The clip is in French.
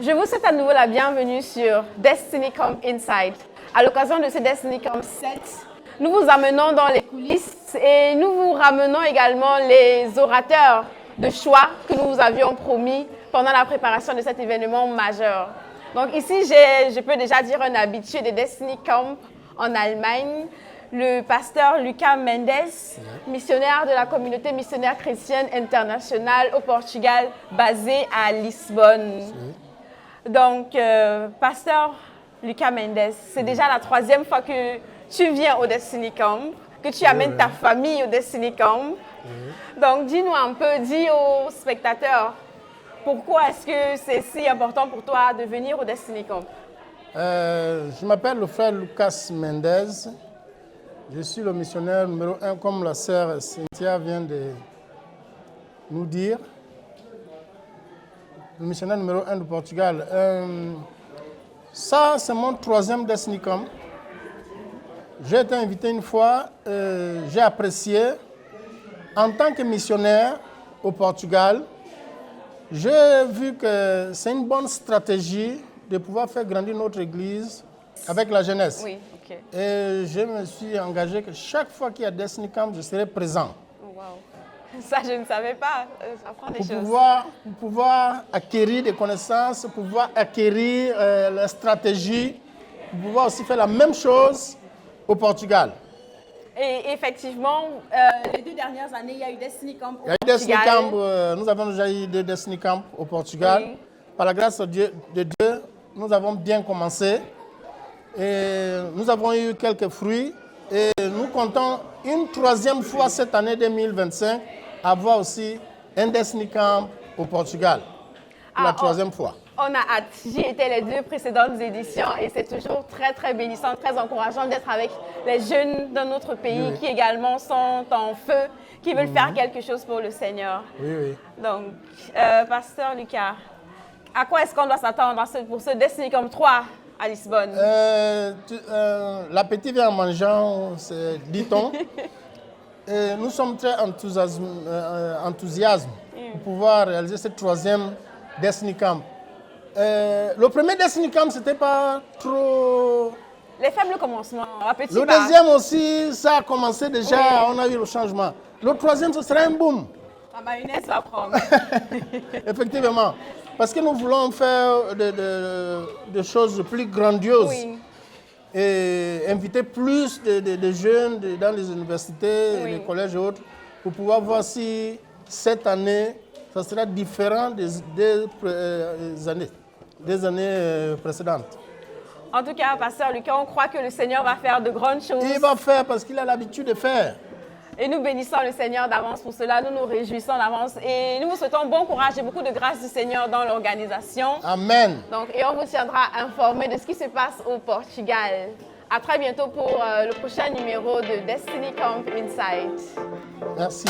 Je vous souhaite à nouveau la bienvenue sur Destiny Camp Inside. À l'occasion de ce Destiny Camp 7, nous vous amenons dans les coulisses et nous vous ramenons également les orateurs de choix que nous vous avions promis pendant la préparation de cet événement majeur. Donc ici, je peux déjà dire un habitué de Destiny Camp en Allemagne, le pasteur Lucas Mendes, missionnaire de la communauté missionnaire chrétienne internationale au Portugal, basé à Lisbonne. Donc, pasteur Lucas Mendes, c'est déjà la 3e fois que tu viens au Destiny Camp, que tu amènes ta famille au Destiny Camp. Donc, dis-nous un peu, dis aux spectateurs, pourquoi est-ce que c'est si important pour toi de venir au Destiny Camp? Je m'appelle le frère Lucas Mendes. Je suis le missionnaire numéro 1, comme la sœur Cynthia vient de nous dire. Le missionnaire numéro 1 du Portugal. Ça, c'est mon 3e Destiny Camp. J'ai été invité une fois, j'ai apprécié. En tant que missionnaire au Portugal, j'ai vu que c'est une bonne stratégie de pouvoir faire grandir notre église avec la jeunesse. Oui, ok. Et je me suis engagé que chaque fois qu'il y a Destiny Camp, je serai présent. Wow. Ça, je ne savais pas. Ça apprend des choses. Pour pouvoir acquérir des connaissances, pour pouvoir acquérir la stratégie, pour pouvoir aussi faire la même chose au Portugal. Et effectivement, les 2 dernières années, il y a eu Destiny Camp au Portugal. Il y a eu Destiny Camp, nous avons déjà eu 2 Destiny Camp au Portugal. Oui. Par la grâce de Dieu, nous avons bien commencé. Et nous avons eu quelques fruits. Et nous comptons une 3e fois cette année 2025 avoir aussi un Destiny Camp au Portugal. Pour la 3e fois. On a hâte. J'y étais les 2 précédentes éditions et c'est toujours très, très bénissant, très encourageant d'être avec les jeunes de notre pays qui également sont en feu, qui veulent faire quelque chose pour le Seigneur. Oui, oui. Donc, pasteur Lucas, à quoi est-ce qu'on doit s'attendre pour ce Destiny Camp 3 à Lisbonne? L'appétit vient en mangeant, dit-on. Nous sommes très enthousiastes pour pouvoir réaliser ce 3e Destiny Camp. Le premier Destiny Camp, c'était pas trop... Les faibles commencements, appétit Le pas. 2e aussi, ça a commencé déjà, on a eu le changement. Le 3e, ce sera un boom. La mayonnaise va prendre. Effectivement. Parce que nous voulons faire des choses plus grandioses. Oui. Et inviter plus de jeunes dans les universités, les collèges et autres, pour pouvoir voir si cette année, ça sera différent des années précédentes. En tout cas, pasteur Lucas, on croit que le Seigneur va faire de grandes choses. Il va faire parce qu'il a l'habitude de faire. Et nous bénissons le Seigneur d'avance pour cela, nous nous réjouissons d'avance et nous vous souhaitons bon courage et beaucoup de grâce du Seigneur dans l'organisation. Amen. Donc, et on vous tiendra informé de ce qui se passe au Portugal. À très bientôt pour le prochain numéro de Destiny Camp Inside. Merci.